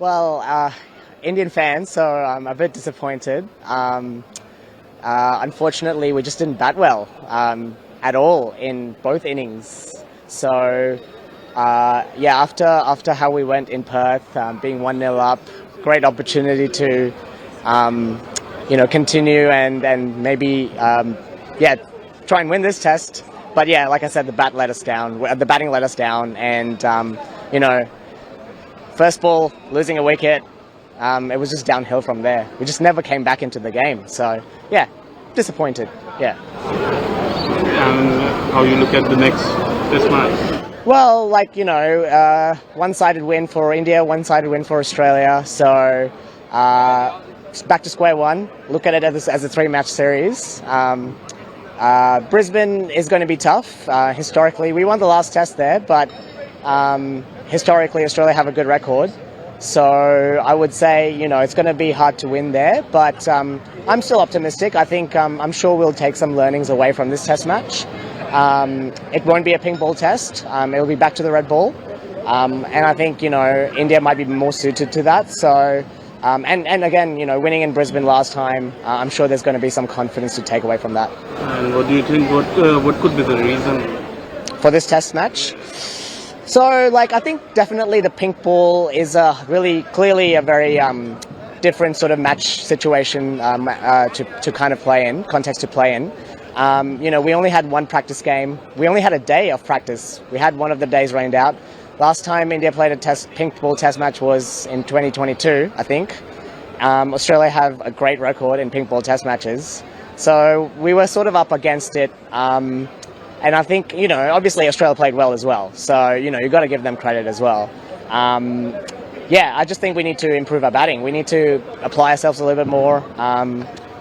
Well, Indian fan, so I'm a bit disappointed. Unfortunately, we just didn't bat well at all in both innings. So, after how we went in Perth, being 1-0 up, great opportunity to, continue and maybe, try and win this test. But yeah, like I said, the batting let us down, and first ball, losing a wicket, it was just downhill from there. We just never came back into the game. So, yeah, disappointed, yeah. And how you look at the next test match? Well, one-sided win for India, one-sided win for Australia. So, back to square one. Look at it as a three-match series. Brisbane is going to be tough. Historically, we won the last test there, but historically, Australia have a good record. So I would say, it's going to be hard to win there, but I'm still optimistic. I think I'm sure we'll take some learnings away from this test match. It won't be a pink ball test. It'll be back to the red ball. And I think, India might be more suited to that. So, and again, winning in Brisbane last time, I'm sure there's going to be some confidence to take away from that. And what do you think, what could be the reason for this test match? So, I think definitely the pink ball is really clearly a very different sort of match situation to kind of play in, context to play in. We only had one practice game. We only had a day of practice. We had one of the days rained out. Last time India played a pink ball test match was in 2022, I think. Australia have a great record in pink ball test matches. So we were sort of up against it. And I think, obviously Australia played well as well. So, you've got to give them credit as well. I just think we need to improve our batting. We need to apply ourselves a little bit more.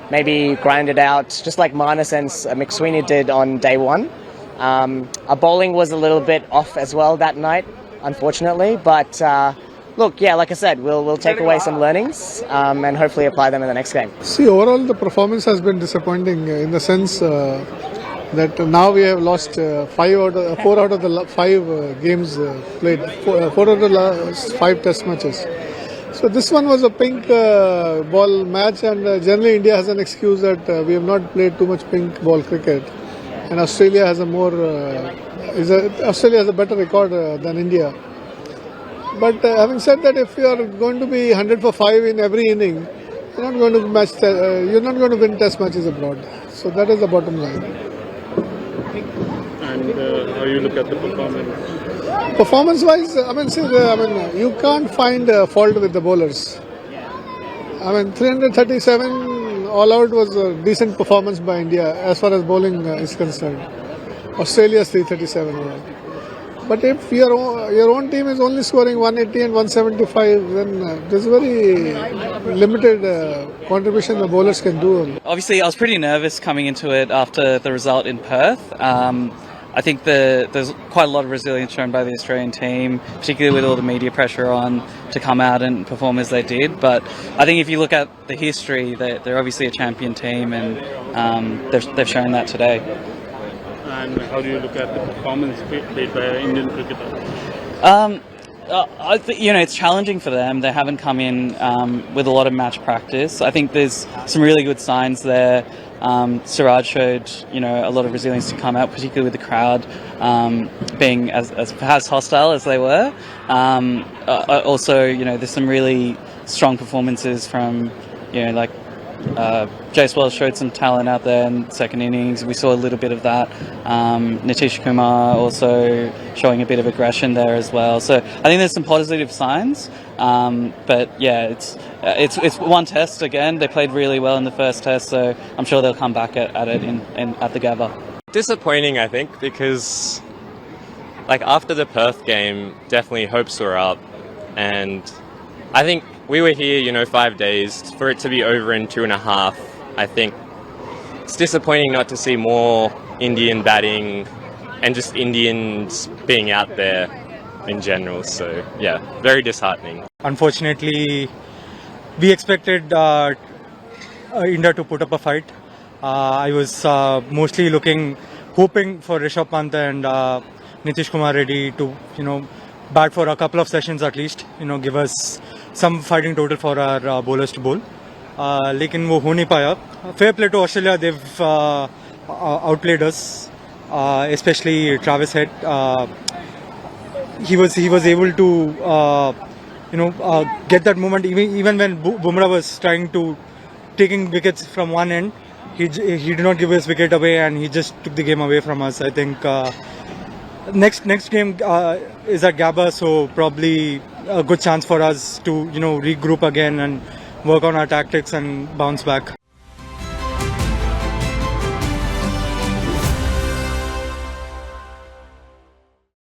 Maybe grind it out, just like Marnus and McSweeney did on day one. Our bowling was a little bit off as well that night, unfortunately. But look, like I said, we'll take away some learnings and hopefully apply them in the next game. See, overall the performance has been disappointing in the sense that now we have lost 4 out of the 5 games played, 4 out of the last 5 test matches. So this one was a pink ball match, and generally India has an excuse that we have not played too much pink ball cricket, and Australia has Australia has a better record than India. But having said that, if you are going to be 100 for 5 in every inning, you're not going to win test matches abroad. So that is the bottom line. And how you look at the performance? Performance-wise, you can't find fault with the bowlers. 337 all out was a decent performance by India as far as bowling is concerned. Australia's 337 all out. But if your own team is only scoring 180 and 175, then there's very limited contribution the bowlers can do. Obviously, I was pretty nervous coming into it after the result in Perth. I think there's quite a lot of resilience shown by the Australian team, particularly with all the media pressure on to come out and perform as they did. But I think if you look at the history, they're obviously a champion team, and they've shown that today. And how do you look at the performance played by Indian cricketers? I think, it's challenging for them. They haven't come in with a lot of match practice. I think there's some really good signs there. Siraj showed, a lot of resilience to come out, particularly with the crowd being as hostile as they were. Also, there's some really strong performances from, Jaiswal showed some talent out there in second innings. We saw a little bit of that. Nitish Kumar also showing a bit of aggression there as well. So I think there's some positive signs. But yeah, it's one test again. They played really well in the first test, so I'm sure they'll come back at it at the Gabba. Disappointing, I think, because after the Perth game, definitely hopes were up, and I think we were here, 5 days, for it to be over in 2.5. I think it's disappointing not to see more Indian batting and just Indians being out there in general. So, yeah, very disheartening. Unfortunately, we expected India to put up a fight. I was mostly hoping for Rishabh Pant and Nitish Kumar Reddy to, bat for a couple of sessions at least, give us some fighting total for our bowlers to bowl. लेकिन वो हो नहीं पाया. Fair play to Australia. They've outplayed us, especially Travis Head. He was able to get that moment even when Bumrah was trying to taking wickets from one end. He did not give his wicket away, and he just took the game away from us. I think next game is at Gabba, so probably a good chance for us to regroup again and work on our tactics and bounce back.